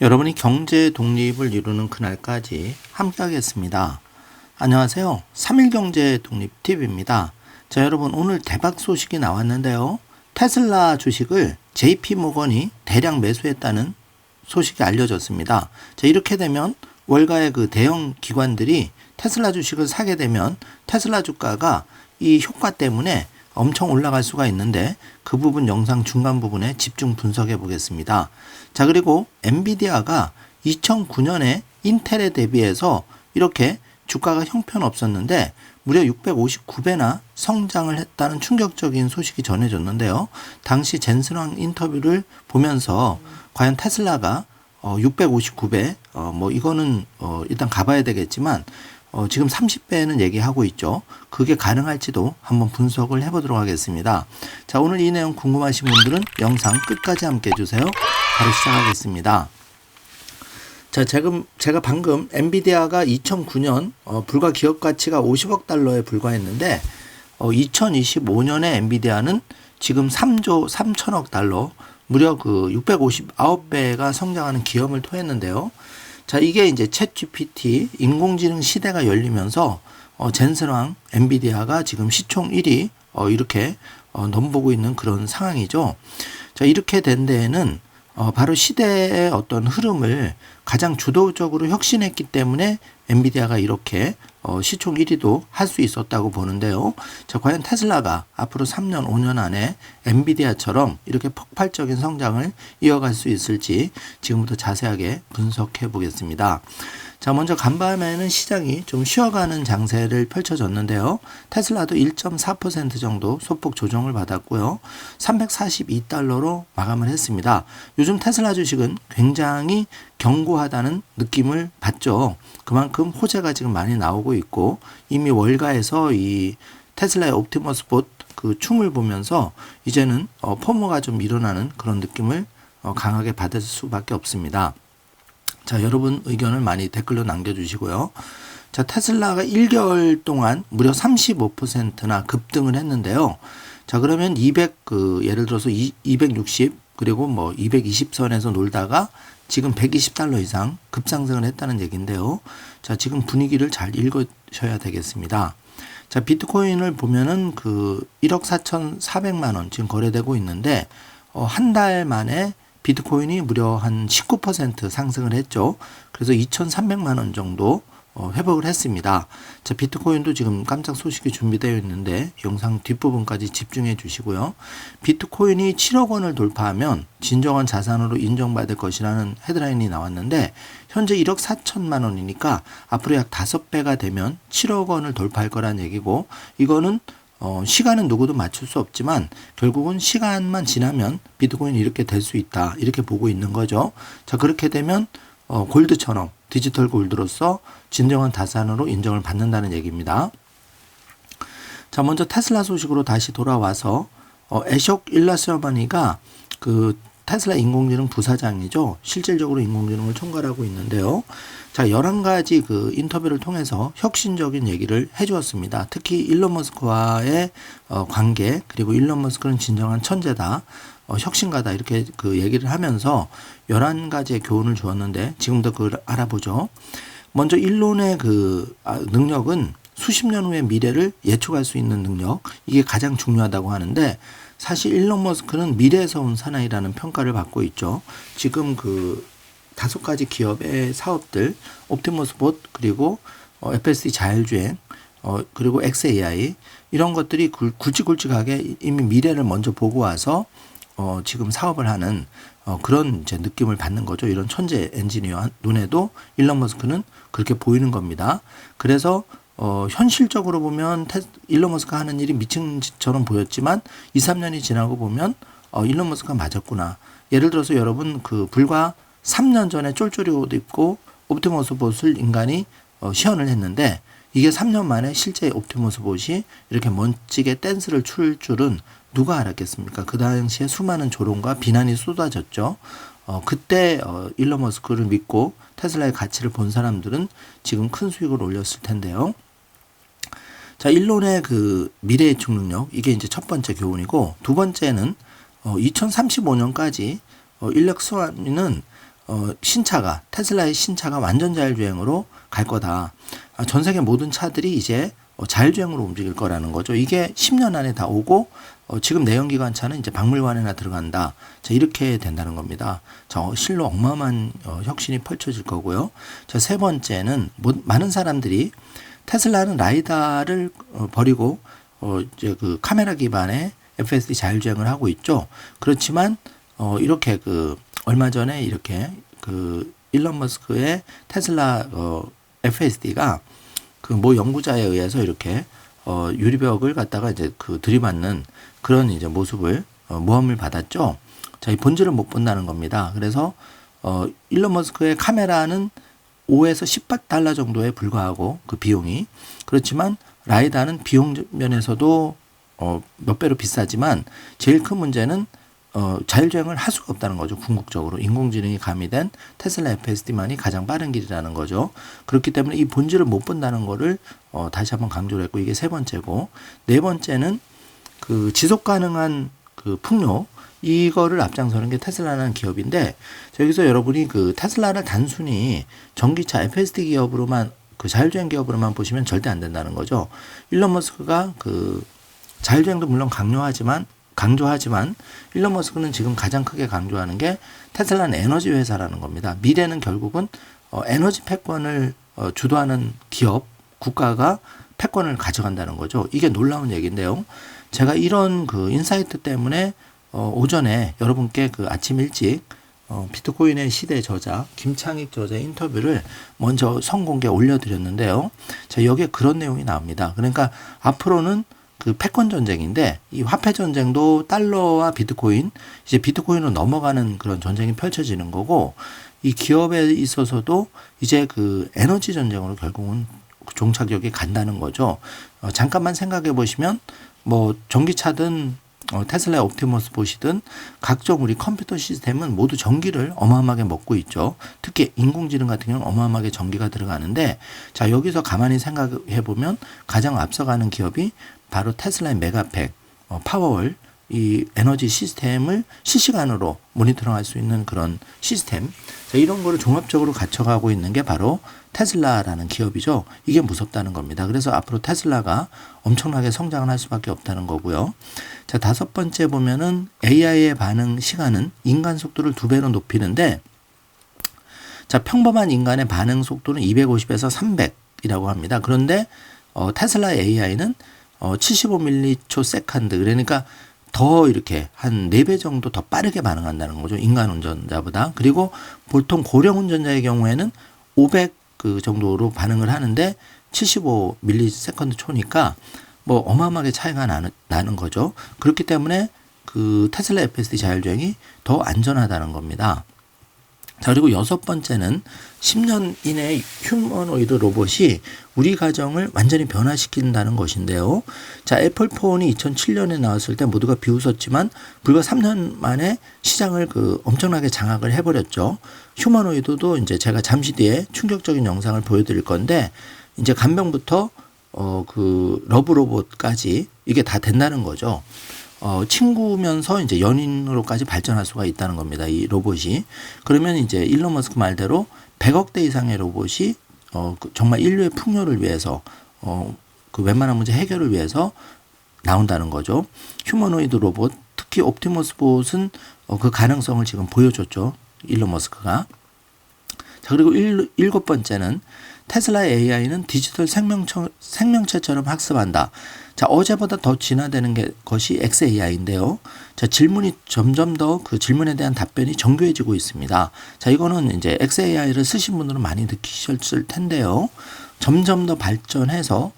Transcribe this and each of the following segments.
여러분이 경제 독립을 이루는 그날까지 함께하겠습니다. 안녕하세요. 3일 경제 독립 팁입니다. 자, 여러분 오늘 대박 소식이 나왔는데요. 테슬라 주식을 JP 모건이 대량 매수했다는 소식이 알려졌습니다. 자, 이렇게 되면 월가의 그 대형 기관들이 테슬라 주식을 사게 되면 테슬라 주가가 이 효과 때문에 엄청 올라갈 수가 있는데 그 부분 영상 중간 부분에 집중 분석해 보겠습니다. 자, 그리고 엔비디아가 2009년에 인텔에 대비해서 이렇게 주가가 형편없었는데 무려 659배나 성장을 했다는 충격적인 소식이 전해졌는데요. 당시 젠슨왕 인터뷰를 보면서 과연 테슬라가 659배 이거는 일단 가봐야 되겠지만 지금 30배는 얘기하고 있죠. 그게 가능할지도 한번 분석을 해보도록 하겠습니다. 자, 오늘 이 내용 궁금하신 분들은 영상 끝까지 함께 해주세요. 바로 시작하겠습니다. 자, 제가 방금 엔비디아가 2009년 불과 기업 가치가 50억 달러에 불과했는데 2025년에 엔비디아는 지금 3조 3천억 달러 무려 그 659배가 성장하는 기염을 토했는데요. 자, 이게 이제 챗 GPT 인공지능 시대가 열리면서 젠슨왕 엔비디아가 지금 시총 1위 이렇게 넘보고 있는 그런 상황이죠. 자, 이렇게 된 데에는 바로 시대의 어떤 흐름을 가장 주도적으로 혁신했기 때문에 엔비디아가 이렇게 시총 1위도 할 수 있었다고 보는데요. 자, 과연 테슬라가 앞으로 3년, 5년 안에 엔비디아처럼 이렇게 폭발적인 성장을 이어갈 수 있을지 지금부터 자세하게 분석해 보겠습니다. 자, 먼저 간밤에는 시장이 좀 쉬어가는 장세를 펼쳐졌는데요. 테슬라도 1.4% 정도 소폭 조정을 받았고요. 342달러로 마감을 했습니다. 요즘 테슬라 주식은 굉장히 견고하다는 느낌을 받죠. 그만큼 호재가 지금 많이 나오고 있고 이미 월가에서 이 테슬라의 옵티머스 봇 그 춤을 보면서 이제는 포모가 좀 일어나는 그런 느낌을 강하게 받을 수밖에 없습니다. 자, 여러분 의견을 많이 댓글로 남겨주시고요. 자, 테슬라가 1개월 동안 무려 35%나 급등을 했는데요. 자, 그러면 예를 들어서 260 그리고 220선에서 놀다가 지금 120달러 이상 급상승을 했다는 얘기인데요. 자, 지금 분위기를 잘 읽으셔야 되겠습니다. 자, 비트코인을 보면은 1억 4,400만 원 지금 거래되고 있는데 한 달 만에 비트코인이 무려 한 19% 상승을 했죠. 그래서 2,300만 원 정도 회복을 했습니다. 자, 비트코인도 지금 깜짝 소식이 준비되어 있는데 영상 뒷부분까지 집중해 주시고요. 비트코인이 7억 원을 돌파하면 진정한 자산으로 인정받을 것이라는 헤드라인이 나왔는데 현재 1억 4천만 원이니까 앞으로 약 5배가 되면 7억 원을 돌파할 거란 얘기고 이거는 시간은 누구도 맞출 수 없지만 결국은 시간만 지나면 비트코인이 이렇게 될 수 있다. 이렇게 보고 있는 거죠. 자, 그렇게 되면 골드처럼 디지털 골드로서 진정한 자산으로 인정을 받는다는 얘기입니다. 자, 먼저 테슬라 소식으로 다시 돌아와서 애숍 일라스라바니가 테슬라 인공지능 부사장이죠. 실질적으로 인공지능을 총괄하고 있는데요. 자, 11가지 인터뷰를 통해서 혁신적인 얘기를 해주었습니다. 특히 일론 머스크와의 관계, 그리고 일론 머스크는 진정한 천재다, 혁신가다, 이렇게 얘기를 하면서 11가지의 교훈을 주었는데 지금도 그걸 알아보죠. 먼저 일론의 능력은 수십 년 후의 미래를 예측할 수 있는 능력, 이게 가장 중요하다고 하는데 사실 일론 머스크는 미래에서 온 사나이라는 평가를 받고 있죠. 지금 5가지 기업의 사업들, 옵티머스 봇, 그리고 FSD 자율주행, 그리고 XAI 이런 것들이 굵직굵직하게 이미 미래를 먼저 보고 와서 지금 사업을 하는 그런 이제 느낌을 받는 거죠. 이런 천재 엔지니어 눈에도 일론 머스크는 그렇게 보이는 겁니다. 그래서 현실적으로 보면 일론 머스크가 하는 일이 미친 짓처럼 보였지만 2, 3년이 지나고 보면 일론 머스크가 맞았구나. 예를 들어서 여러분 불과 3년 전에 쫄쫄이 옷 입고 옵티머스 봇을 인간이 시연을 했는데 이게 3년 만에 실제 옵티머스 봇이 이렇게 멋지게 댄스를 출 줄은 누가 알았겠습니까? 그 당시에 수많은 조롱과 비난이 쏟아졌죠. 그때 일론 머스크를 믿고 테슬라의 가치를 본 사람들은 지금 큰 수익을 올렸을 텐데요. 자, 일론의 미래 예측 능력, 이게 이제 첫 번째 교훈이고, 두 번째는 2035년까지 인력수와는 테슬라의 신차가 완전 자율주행으로 갈 거다. 전 세계 모든 차들이 이제 자율주행으로 움직일 거라는 거죠. 이게 10년 안에 다 오고 지금 내연기관 차는 이제 박물관에나 들어간다. 자, 이렇게 된다는 겁니다. 자, 실로 어마어마한 혁신이 펼쳐질 거고요. 자, 세 번째는 많은 사람들이 테슬라는 라이다를 버리고 이제 그 카메라 기반의 FSD 자율주행을 하고 있죠. 그렇지만 이렇게 얼마 전에 이렇게 일론 머스크의 테슬라 FSD가 모 연구자에 의해서 이렇게 유리벽을 갖다가 이제 들이받는 그런 이제 모습을 모함을 받았죠. 자, 이 본질을 못 본다는 겁니다. 그래서 일론 머스크의 카메라는 5에서 10달러 정도에 불과하고 그 비용이, 그렇지만 라이다는 비용 면에서도 몇 배로 비싸지만 제일 큰 문제는 자율주행을 할 수가 없다는 거죠. 궁극적으로 인공지능이 가미된 테슬라 FSD만이 가장 빠른 길이라는 거죠. 그렇기 때문에 이 본질을 못 본다는 거를 다시 한번 강조를 했고, 이게 세 번째고, 네 번째는 지속 가능한 풍요, 이거를 앞장서는 게 테슬라라는 기업인데, 여기서 여러분이 테슬라를 단순히 전기차 FSD 기업으로만, 자율주행 기업으로만 보시면 절대 안 된다는 거죠. 일론 머스크가 자율주행도 물론 강조하지만 일론 머스크는 지금 가장 크게 강조하는 게 테슬라는 에너지 회사라는 겁니다. 미래는 결국은 에너지 패권을 주도하는 기업, 국가가 패권을 가져간다는 거죠. 이게 놀라운 얘기인데요. 제가 이런 인사이트 때문에 오전에 여러분께 아침 일찍 비트코인의 시대 저자 김창익 저자의 인터뷰를 먼저 선공개 올려드렸는데요. 자, 여기에 그런 내용이 나옵니다. 그러니까 앞으로는 패권 전쟁인데, 이 화폐 전쟁도 달러와 비트코인, 이제 비트코인으로 넘어가는 그런 전쟁이 펼쳐지는 거고, 이 기업에 있어서도 이제 에너지 전쟁으로 결국은 종착역이 간다는 거죠. 잠깐만 생각해 보시면 전기차든 테슬라의 옵티머스 보시든 각종 우리 컴퓨터 시스템은 모두 전기를 어마어마하게 먹고 있죠. 특히 인공지능 같은 경우는 어마어마하게 전기가 들어가는데, 자, 여기서 가만히 생각해 보면 가장 앞서가는 기업이 바로 테슬라의 메가팩, 파워월, 이 에너지 시스템을 실시간으로 모니터링할 수 있는 그런 시스템, 자, 이런 거를 종합적으로 갖춰가고 있는 게 바로 테슬라라는 기업이죠. 이게 무섭다는 겁니다. 그래서 앞으로 테슬라가 엄청나게 성장을 할 수밖에 없다는 거고요. 자, 다섯 번째 보면은 AI의 반응 시간은 인간 속도를 2배로 높이는데, 자, 평범한 인간의 반응 속도는 250에서 300이라고 합니다. 그런데 테슬라의 AI는 75ms/s, 그러니까 더 이렇게 한 4배 정도 더 빠르게 반응한다는 거죠. 인간 운전자보다. 그리고 보통 고령 운전자의 경우에는 500 정도로 반응을 하는데 75ms/초니까 어마어마하게 차이가 나는 거죠. 그렇기 때문에 테슬라 FSD 자율주행이 더 안전하다는 겁니다. 자, 그리고 여섯 번째는 10년 이내에 휴머노이드 로봇이 우리 가정을 완전히 변화시킨다는 것인데요. 자, 애플폰이 2007년에 나왔을 때 모두가 비웃었지만 불과 3년 만에 시장을 엄청나게 장악을 해버렸죠. 휴머노이드도 이제 제가 잠시 뒤에 충격적인 영상을 보여드릴 건데, 이제 간병부터 러브 로봇까지 이게 다 된다는 거죠. 친구면서 이제 연인으로까지 발전할 수가 있다는 겁니다. 이 로봇이. 그러면 이제 일론 머스크 말대로 100억 대 이상의 로봇이 정말 인류의 풍요를 위해서 웬만한 문제 해결을 위해서 나온다는 거죠. 휴머노이드 로봇, 특히 옵티머스 봇은 그 가능성을 지금 보여줬죠. 일론 머스크가. 자, 그리고 일곱 번째는 테슬라의 AI는 디지털 생명체처럼 학습한다. 자, 어제보다 더 진화되는 것이 XAI인데요. 자, 질문이 점점 더 질문에 대한 답변이 정교해지고 있습니다. 자, 이거는 이제 XAI를 쓰신 분들은 많이 느끼셨을 텐데요. 점점 더 발전해서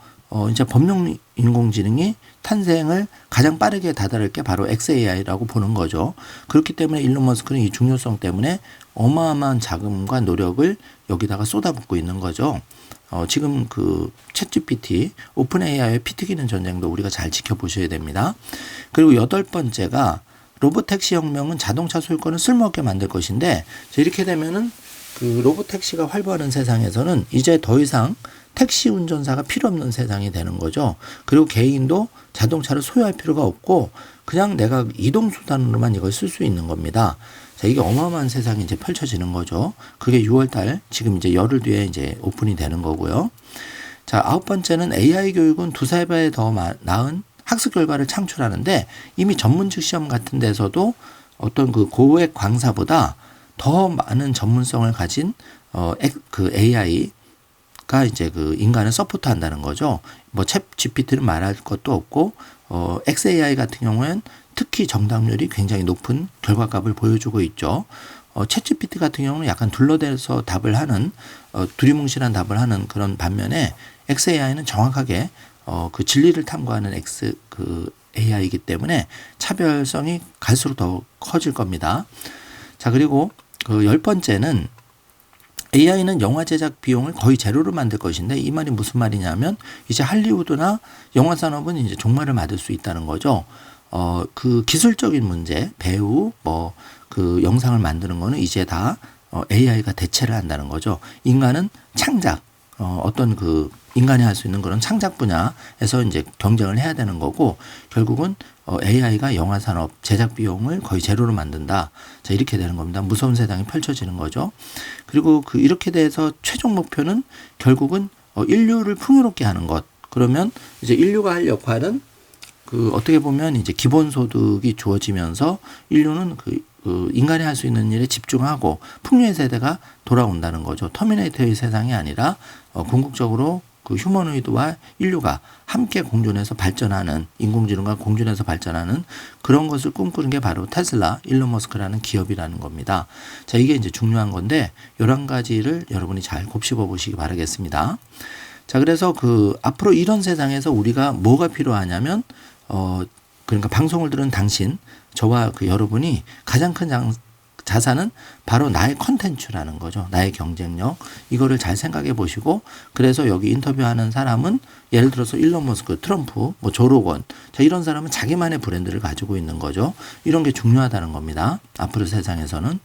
이제 범용 인공지능이 탄생을 가장 빠르게 다다를 게 바로 XAI라고 보는 거죠. 그렇기 때문에 일론 머스크는 이 중요성 때문에 어마어마한 자금과 노력을 여기다가 쏟아붓고 있는 거죠. 지금 챗GPT, 오픈 AI의 피튀기는 전쟁도 우리가 잘 지켜보셔야 됩니다. 그리고 여덟 번째가 로봇택시 혁명은 자동차 소유권을 쓸모없게 만들 것인데, 이렇게 되면은 로봇택시가 활보하는 세상에서는 이제 더 이상 택시 운전사가 필요 없는 세상이 되는 거죠. 그리고 개인도 자동차를 소유할 필요가 없고 그냥 내가 이동수단으로만 이걸 쓸 수 있는 겁니다. 자, 이게 어마어마한 세상이 이제 펼쳐지는 거죠. 그게 6월달 지금 이제 열흘 뒤에 이제 오픈이 되는 거고요. 자, 9번째는 AI 교육은 두세 배 더 나은 학습 결과를 창출하는데 이미 전문직 시험 같은 데서도 어떤 그 고액 강사보다 더 많은 전문성을 가진 그 AI가 이제 그 인간을 서포트한다는 거죠. 뭐 챗 GPT는 말할 것도 없고 XAI 같은 경우에는 특히 정답률이 굉장히 높은 결과값을 보여주고 있죠. 챗 GPT 같은 경우는 약간 둘러대서 답을 하는 두리뭉실한 답을 하는 그런 반면에 XAI는 정확하게 그 진리를 탐구하는 AI이기 때문에 차별성이 갈수록 더 커질 겁니다. 자, 그리고 그 10번째는 AI는 영화 제작 비용을 거의 제로로 만들 것인데 이 말이 무슨 말이냐면 이제 할리우드나 영화 산업은 이제 종말을 맞을 수 있다는 거죠. 그 기술적인 문제, 배우, 그 영상을 만드는 거는 이제 다 AI가 대체를 한다는 거죠. 인간은 창작, 어떤 그 인간이 할 수 있는 그런 창작 분야에서 이제 경쟁을 해야 되는 거고 결국은 AI가 영화 산업 제작 비용을 거의 제로로 만든다. 자, 이렇게 되는 겁니다. 무서운 세상이 펼쳐지는 거죠. 그리고 그 이렇게 돼서 최종 목표는 결국은 인류를 풍요롭게 하는 것. 그러면 이제 인류가 할 역할은 그 어떻게 보면 이제 기본소득이 주어지면서 인류는 그 인간이 할 수 있는 일에 집중하고 풍요의 세대가 돌아온다는 거죠. 터미네이터의 세상이 아니라 궁극적으로 그 휴머노이드와 인류가 함께 공존해서 발전하는 인공지능과 공존해서 발전하는 그런 것을 꿈꾸는 게 바로 테슬라, 일론 머스크라는 기업이라는 겁니다. 자, 이게 이제 중요한 건데 11가지를 여러분이 잘 곱씹어 보시기 바라겠습니다. 자, 그래서 그 앞으로 이런 세상에서 우리가 뭐가 필요하냐면 그러니까 방송을 들은 당신, 저와 그 여러분이 가장 큰 자산은 바로 나의 컨텐츠라는 거죠. 나의 경쟁력. 이거를 잘 생각해 보시고 그래서 여기 인터뷰하는 사람은 예를 들어서 일론 머스크, 트럼프, 조 로건. 자, 이런 사람은 자기만의 브랜드를 가지고 있는 거죠. 이런 게 중요하다는 겁니다. 앞으로 세상에서는.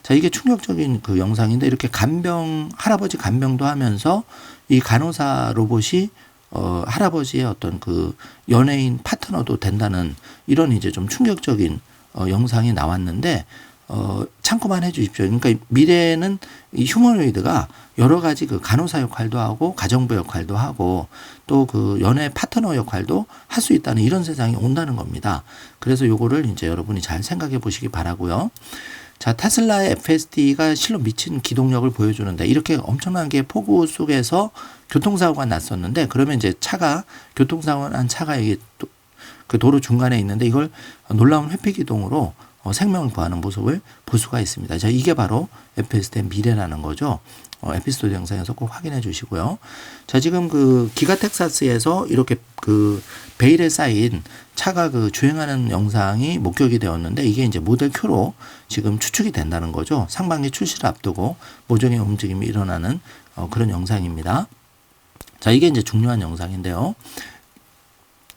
자, 이게 충격적인 그 영상인데 이렇게 할아버지 간병도 하면서 이 간호사 로봇이 할아버지의 어떤 그 연예인 파트너도 된다는 이런 이제 좀 충격적인 영상이 나왔는데 참고만 해 주십시오. 그러니까 미래에는 이 휴머노이드가 여러 가지 그 간호사 역할도 하고 가정부 역할도 하고 또 그 연애 파트너 역할도 할 수 있다는 이런 세상이 온다는 겁니다. 그래서 요거를 이제 여러분이 잘 생각해 보시기 바라고요. 자, 테슬라의 FSD가 실로 미친 기동력을 보여주는데 이렇게 엄청난 게 폭우 속에서 교통사고가 났었는데 그러면 이제 교통사고가 난 차가 이게 그 도로 중간에 있는데 이걸 놀라운 회피기동으로 생명을 구하는 모습을 볼 수가 있습니다. 자, 이게 바로 FSD의 미래라는 거죠. 에피소드 영상에서 꼭 확인해 주시고요. 자, 지금 그 기가 텍사스에서 이렇게 그 베일에 쌓인 차가 그 주행하는 영상이 목격이 되었는데 이게 이제 모델 Q로 지금 추측이 된다는 거죠. 상반기 출시를 앞두고 모종의 움직임이 일어나는 그런 영상입니다. 자, 이게 이제 중요한 영상인데요.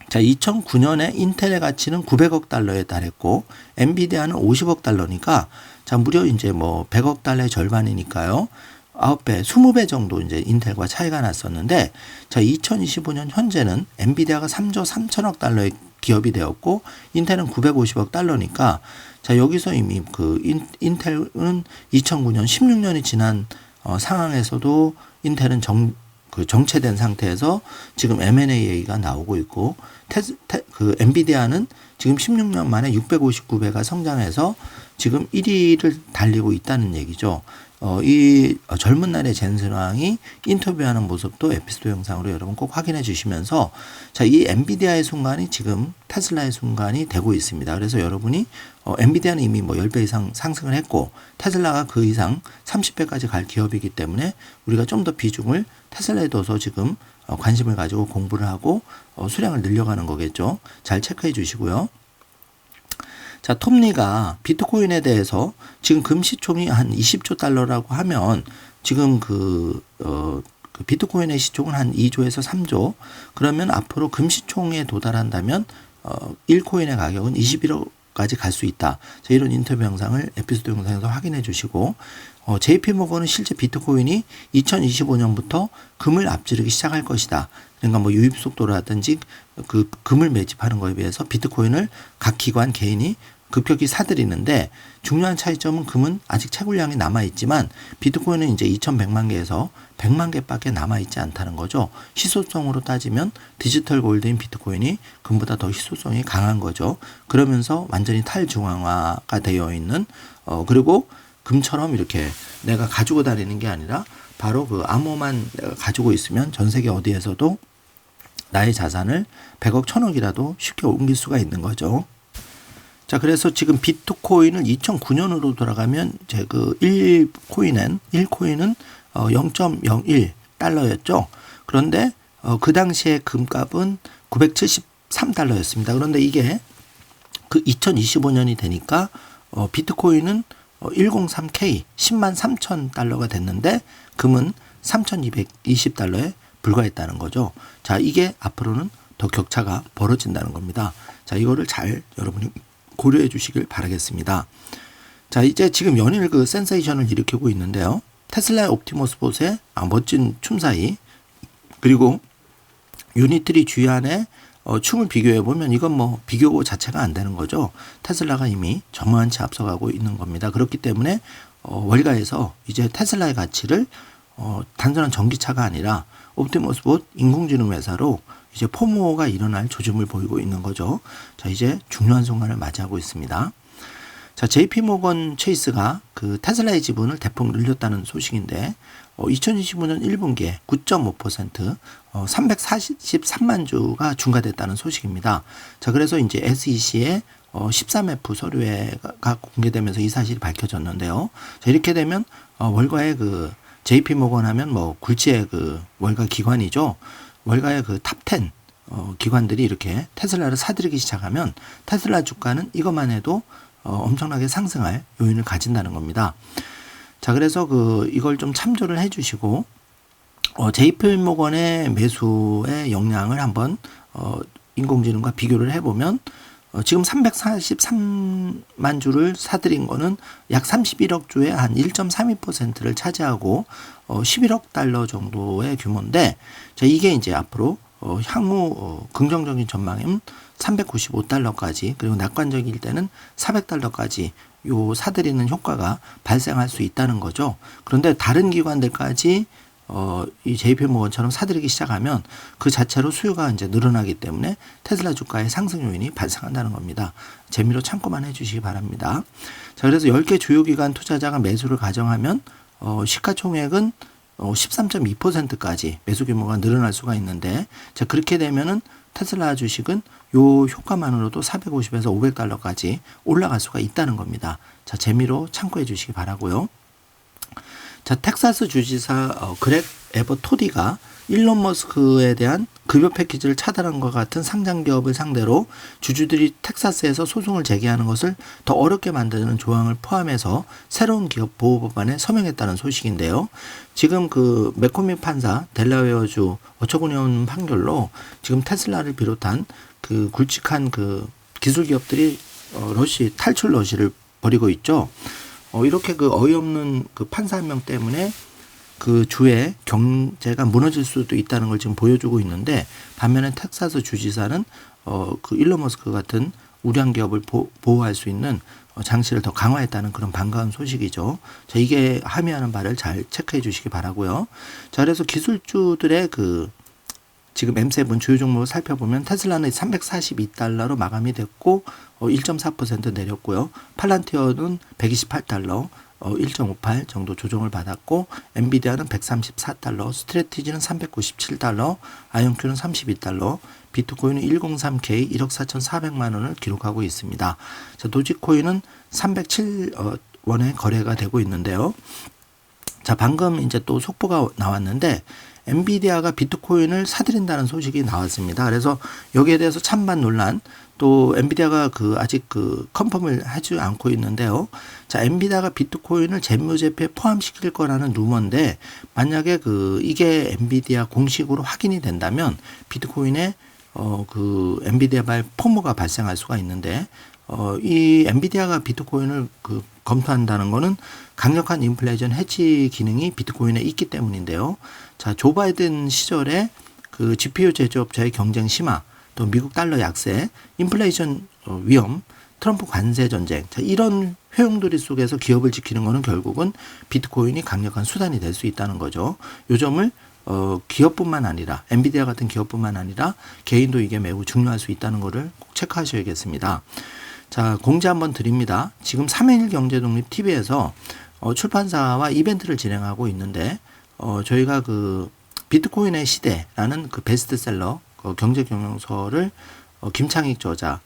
자, 2009년에 인텔의 가치는 900억 달러에 달했고 엔비디아는 50억 달러니까 자, 무려 이제 100억 달러의 절반이니까요. 9배, 20배 정도 이제 인텔과 차이가 났었는데 자, 2025년 현재는 엔비디아가 3조 3천억 달러의 기업이 되었고 인텔은 950억 달러니까 자, 여기서 이미 그 인텔은 2009년 16년이 지난 상황에서도 인텔은 정체된 상태에서 지금 M&A 얘기가 나오고 있고 그 엔비디아는 지금 16년 만에 659배가 성장해서 지금 1위를 달리고 있다는 얘기죠. 이 젊은 날의 젠슨 왕이 인터뷰하는 모습도 에피소드 영상으로 여러분 꼭 확인해 주시면서 자, 이 엔비디아의 순간이 지금 테슬라의 순간이 되고 있습니다. 그래서 여러분이 엔비디아는 이미 10배 이상 상승을 했고 테슬라가 그 이상 30배까지 갈 기업이기 때문에 우리가 좀 더 비중을 테슬라에 둬서 지금 관심을 가지고 공부를 하고 수량을 늘려가는 거겠죠. 잘 체크해 주시고요. 자, 톱니가 비트코인에 대해서 지금 금시총이 한 20조 달러라고 하면 지금 그 비트코인의 시총은 한 2조에서 3조. 그러면 앞으로 금시총에 도달한다면 1코인의 가격은 21억까지 갈 수 있다. 자, 이런 인터뷰 영상을 에피소드 영상에서 확인해 주시고 JP모건은 실제 비트코인이 2025년부터 금을 앞지르기 시작할 것이다. 그러니까 유입 속도라든지 그 금을 매집하는 거에 비해서 비트코인을 각 기관 개인이 급격히 사들이는데 중요한 차이점은 금은 아직 채굴량이 남아있지만 비트코인은 이제 2100만 개에서 100만 개밖에 남아있지 않다는 거죠. 희소성으로 따지면 디지털 골드인 비트코인이 금보다 더 희소성이 강한 거죠. 그러면서 완전히 탈중앙화가 되어 있는 그리고 금처럼 이렇게 내가 가지고 다니는 게 아니라 바로 그 암호만 내가 가지고 있으면 전 세계 어디에서도 나의 자산을 100억, 1000억이라도 쉽게 옮길 수가 있는 거죠. 자, 그래서 지금 비트코인을 2009년으로 돌아가면 제 그 1코인은 0.01달러였죠. 그런데 그 당시에 금값은 973달러였습니다. 그런데 이게 그 2025년이 되니까 비트코인은 103K 10만 3천 달러가 됐는데 금은 3,220달러에 불과했다는 거죠. 자, 이게 앞으로는 더 격차가 벌어진다는 겁니다. 자, 이거를 잘 여러분이 고려해 주시길 바라겠습니다. 자, 이제 지금 연일 그 센세이션을 일으키고 있는데요. 테슬라의 옵티머스 봇의 멋진 춤사위, 그리고 유니트리 주안의 춤을 비교해 보면 이건 뭐 비교 자체가 안 되는 거죠. 테슬라가 이미 저만치 앞서가고 있는 겁니다. 그렇기 때문에 월가에서 이제 테슬라의 가치를 단순한 전기차가 아니라 옵티머스 봇 인공지능 회사로 이제 포모가 일어날 조짐을 보이고 있는 거죠. 자, 이제 중요한 순간을 맞이하고 있습니다. 자, JP 모건 체이스가 그 테슬라의 지분을 대폭 늘렸다는 소식인데 2025년 1분기에 9.5% 343만 주가 중과됐다는 소식입니다. 자, 그래서 이제 SEC의 13F 서류가 공개되면서 이 사실이 밝혀졌는데요. 자, 이렇게 되면 월가의 그 JP 모건 하면 뭐 굴지의 그 월가 기관이죠. 월가의 그 탑 10 기관들이 이렇게 테슬라를 사들이기 시작하면 테슬라 주가는 이것만 해도 엄청나게 상승할 요인을 가진다는 겁니다. 자, 그래서 이걸 좀 참조를 해 주시고 JP모건의 매수의 역량을 한번 인공지능과 비교를 해보면 지금 343만 주를 사들인 거는 약 31억 주의 한 1.32%를 차지하고 11억 달러 정도의 규모인데, 자, 이게 이제 앞으로 향후 긍정적인 전망인 395달러까지, 그리고 낙관적일 때는 400달러까지 요 사들이는 효과가 발생할 수 있다는 거죠. 그런데 다른 기관들까지 이 JP모건처럼 사들이기 시작하면 그 자체로 수요가 이제 늘어나기 때문에 테슬라 주가의 상승 요인이 발생한다는 겁니다. 재미로 참고만 해주시기 바랍니다. 자, 그래서 10개 주요 기관 투자자가 매수를 가정하면 시가총액은 13.2%까지 매수 규모가 늘어날 수가 있는데, 자, 그렇게 되면은 테슬라 주식은 요 효과만으로도 450에서 500달러까지 올라갈 수가 있다는 겁니다. 자, 재미로 참고해 주시기 바라고요. 자, 텍사스 주지사 그렉 에버 토디가 일론 머스크에 대한 급여 패키지를 차단한 것 같은 상장 기업을 상대로 주주들이 텍사스에서 소송을 제기하는 것을 더 어렵게 만드는 조항을 포함해서 새로운 기업 보호 법안에 서명했다는 소식인데요. 지금 그 맥코믹 판사 델라웨어주 어처구니 없는 판결로 지금 테슬라를 비롯한 그 굵직한 그 기술 기업들이 탈출 러시를 벌이고 있죠. 이렇게 그 어이없는 그 판사 한 명 때문에 그 주의 경제가 무너질 수도 있다는 걸 지금 보여주고 있는데, 반면에 텍사스 주지사는 그 일론 머스크 같은 우량 기업을 보호할 수 있는 장치를 더 강화했다는 그런 반가운 소식이죠. 자, 이게 함의하는 바를 잘 체크해 주시기 바라고요. 자, 그래서 기술주들의 그 지금 M7 주요 종목을 살펴보면 테슬라는 342달러로 마감이 됐고 1.4% 내렸고요. 팔란티어는 128달러 1.58 정도 조정을 받았고, 엔비디아는 134달러, 스트래티지는 397달러, 아이온큐는 32달러, 비트코인은 103K 1억 4,400만 원을 기록하고 있습니다. 자, 도지코인은 307원에 거래가 되고 있는데요. 자, 방금 이제 또 속보가 나왔는데 엔비디아가 비트코인을 사들인다는 소식이 나왔습니다. 그래서 여기에 대해서 찬반 논란, 또 엔비디아가 아직 컨펌을 하지 않고 있는데요. 자, 엔비디아가 비트코인을 재무제표에 포함시킬 거라는 루머인데, 만약에 이게 엔비디아 공식으로 확인이 된다면 비트코인에 엔비디아발 포모가 발생할 수가 있는데, 이 엔비디아가 비트코인을 검토한다는 거는 강력한 인플레이션 해지 기능이 비트코인에 있기 때문인데요. 자, 조 바이든 시절에 그 GPU 제조업자의 경쟁 심화, 또 미국 달러 약세, 인플레이션 위험, 트럼프 관세 전쟁, 자, 이런 회용들이 속에서 기업을 지키는 것은 결국은 비트코인이 강력한 수단이 될 수 있다는 거죠. 요 점을 기업뿐만 아니라 엔비디아 같은 기업뿐만 아니라 개인도 이게 매우 중요할 수 있다는 것을 꼭 체크하셔야겠습니다. 자, 공지 한번 드립니다. 지금 3일 경제독립 TV에서 출판사와 이벤트를 진행하고 있는데 저희가 그 비트코인의 시대라는 그 베스트셀러 경제 경영서를 김창익 저자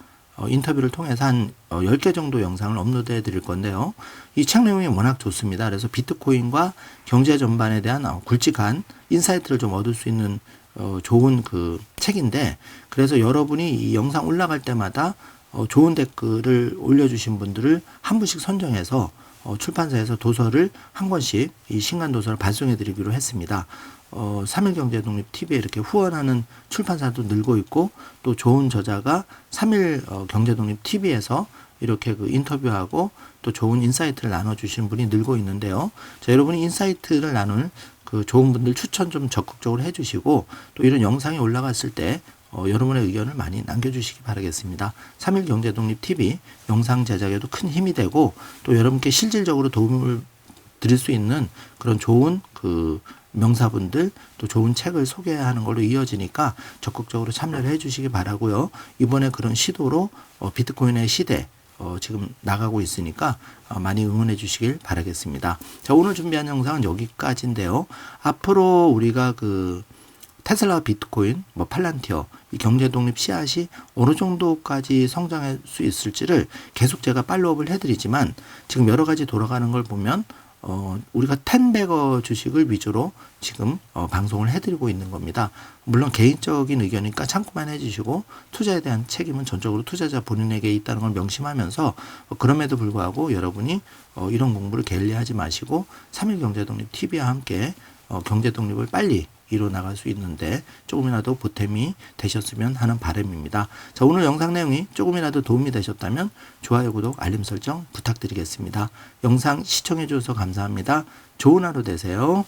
인터뷰를 통해서 한 10개 정도 영상을 업로드해 드릴 건데요. 이 책 내용이 워낙 좋습니다. 그래서 비트코인과 경제 전반에 대한 굵직한 인사이트를 좀 얻을 수 있는 좋은 그 책인데, 그래서 여러분이 이 영상 올라갈 때마다 좋은 댓글을 올려주신 분들을 한 분씩 선정해서 출판사에서 도서를 한 권씩 이 신간 도서를 발송해 드리기로 했습니다. 3일 경제독립 TV에 이렇게 후원하는 출판사도 늘고 있고, 또 좋은 저자가 3일 경제독립 TV에서 이렇게 그 인터뷰하고 또 좋은 인사이트를 나눠주시는 분이 늘고 있는데요. 자, 여러분이 인사이트를 나눌 그 좋은 분들 추천 좀 적극적으로 해주시고, 또 이런 영상이 올라갔을 때 여러분의 의견을 많이 남겨주시기 바라겠습니다. 3일 경제독립 TV 영상 제작에도 큰 힘이 되고, 또 여러분께 실질적으로 도움을 드릴 수 있는 그런 좋은 그 명사분들, 또 좋은 책을 소개하는 걸로 이어지니까 적극적으로 참여를 해주시기 바라고요. 이번에 그런 시도로 비트코인의 시대 지금 나가고 있으니까 많이 응원해 주시길 바라겠습니다. 자, 오늘 준비한 영상은 여기까지인데요. 앞으로 우리가 그 테슬라, 비트코인, 팔란티어, 이 경제독립 씨앗이 어느 정도까지 성장할 수 있을지를 계속 제가 팔로우업을 해드리지만, 지금 여러 가지 돌아가는 걸 보면 우리가 텐베거 주식을 위주로 지금 방송을 해드리고 있는 겁니다. 물론 개인적인 의견이니까 참고만 해주시고, 투자에 대한 책임은 전적으로 투자자 본인에게 있다는 걸 명심하면서, 그럼에도 불구하고 여러분이 이런 공부를 게을리하지 마시고 3일 경제독립 TV와 함께 경제독립을 빨리 이뤄 나갈 수 있는데 조금이라도 보탬이 되셨으면 하는 바람입니다. 자, 오늘 영상 내용이 조금이라도 도움이 되셨다면 좋아요, 구독, 알림 설정 부탁드리겠습니다. 영상 시청해 주셔서 감사합니다. 좋은 하루 되세요.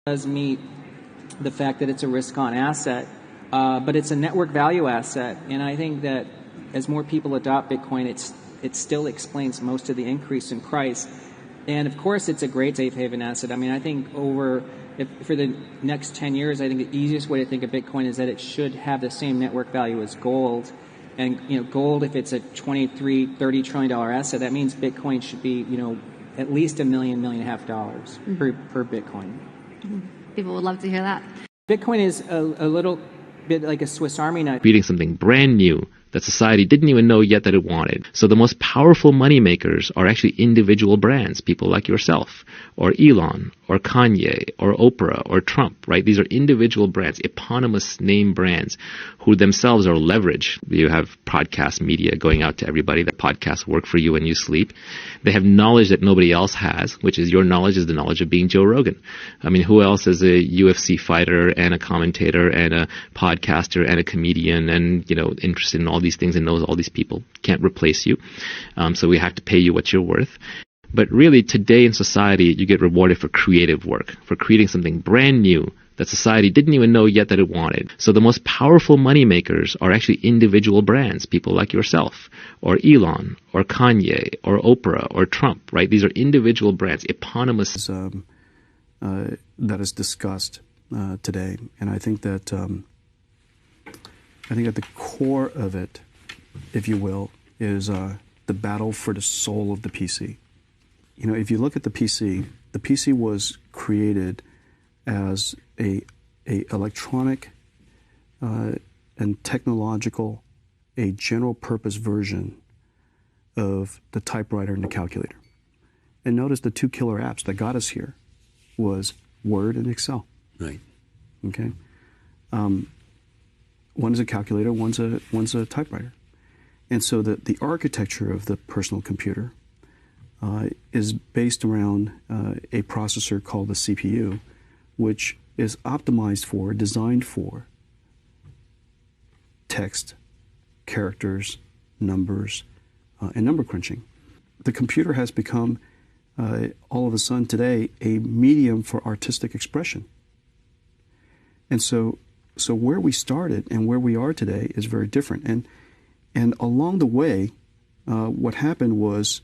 Does meet the fact that it's a risk-on asset, but it's a network value asset, and I think that as more people adopt Bitcoin, it still explains most of the increase in price. And of course, it's a great safe haven asset. I mean, I think for the next 10 years, I think the easiest way to think of Bitcoin is that it should have the same network value as gold. And gold, if it's a $23, $30 trillion asset, that means Bitcoin should be at least $1.5 million per Bitcoin. People would love to hear that. Bitcoin is a little bit like a Swiss Army knife. Creating something brand new that society didn't even know yet that it wanted. So the most powerful money makers are actually individual brands, people like yourself, or Elon, or Kanye, or Oprah, or Trump, right? These are individual brands, eponymous name brands, who themselves are leverage. You have podcast media going out to everybody, that podcasts work for you when you sleep. They have knowledge that nobody else has, which is your knowledge is the knowledge of being Joe Rogan. I mean, who else is a UFC fighter and a commentator and a podcaster and a comedian and, interested in all these things and knows all these people? Can't replace you. So we have to pay you what you're worth. But really, today in society, you get rewarded for creative work, for creating something brand new that society didn't even know yet that it wanted. So the most powerful money makers are actually individual brands, people like yourself, or Elon, or Kanye, or Oprah, or Trump, right? These are individual brands, eponymous. That is discussed today, and I think that at the core of it, if you will, is the battle for the soul of the PC. If you look at the PC was created as a electronic and technological, a general purpose version of the typewriter and the calculator. And notice the two killer apps that got us here was Word and Excel. Right. Okay. One is a calculator, one's a typewriter. And so the architecture of the personal computer is based around a processor called the CPU, which is optimized for, designed for text, characters, numbers, and number crunching. The computer has become, all of a sudden today, a medium for artistic expression. And so where we started and where we are today is very different. And along the way, what happened was,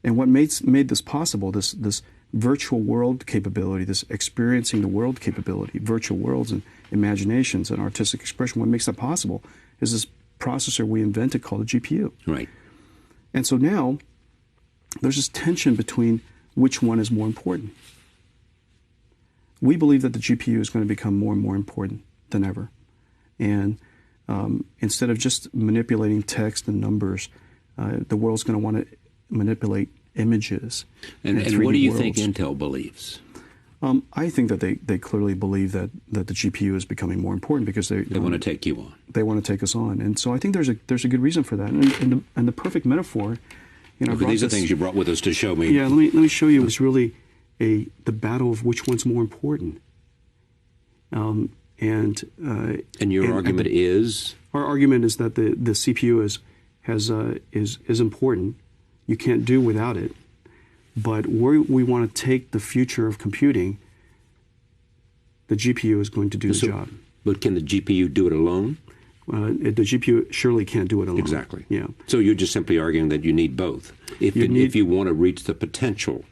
and what made this possible, this virtual world capability, this experiencing the world capability, virtual worlds and imaginations and artistic expression, what makes that possible is this processor we invented called a GPU. Right. And so now there's this tension between which one is more important. We believe that the GPU is going to become more and more important than ever. And instead of just manipulating text and numbers, the world's going to want to manipulate images. And what 3D do you worlds. think Intel believes? I think that they clearly believe that the GPU is becoming more important because They want to take you on. they want to take us on. And so I think there's a good reason for that. And the perfect metaphor, I Okay, brought these are this- things you brought with us to show me. Yeah, let me show you. It's really the battle of which one's more important. And your argument is? Our argument is that the CPU is important. You can't do without it. But where we want to take the future of computing, the GPU is going to do the job. But can the GPU do it alone? The GPU surely can't do it alone. Exactly. Yeah. So you're just simply arguing that you need both. If you want to reach the potential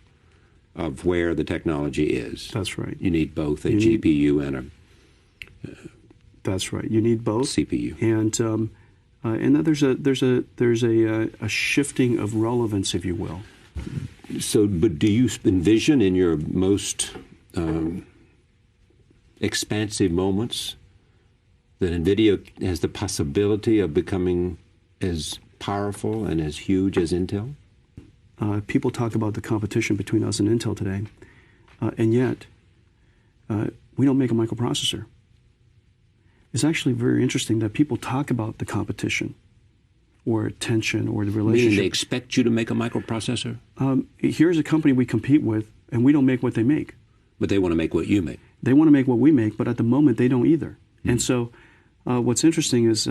of where the technology is. That's right. You need both a You need- GPU and a That's right. You need both. CPU. And then there's a shifting of relevance, if you will. So, but do you envision in your most expansive moments that NVIDIA has the possibility of becoming as powerful and as huge as Intel? People talk about the competition between us and Intel today, and yet we don't make a microprocessor. It's actually very interesting that people talk about the competition or tension or the Meaning relationship. they expect you to make a microprocessor, Here's a company we compete with, and we don't make what they make. but they want to make what you make. They want to make what we make, but at the moment they don't either. And so what's interesting is,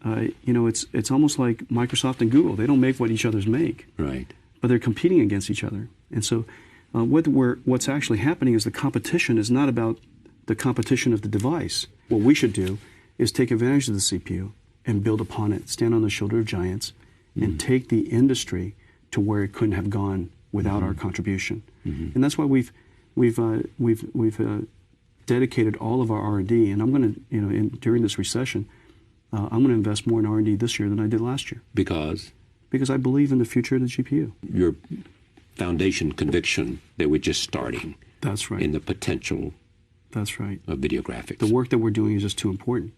it's almost like Microsoft and Google. They don't make what each other's make, Right. but they're competing against each other. And so what's actually happening is the competition is not about the competition of the device. What we should do is take advantage of the CPU and build upon it, stand on the shoulder of giants, and take the industry to where it couldn't have gone without our contribution. And that's why we've dedicated all of our R&D. And I'm going to, during this recession, I'm going to invest more in R&D this year than I did last year Because because I believe in the future of the GPU. your foundation conviction that we're just starting That's right. in the potential That's right. of video graphics. The work that we're doing is just too important.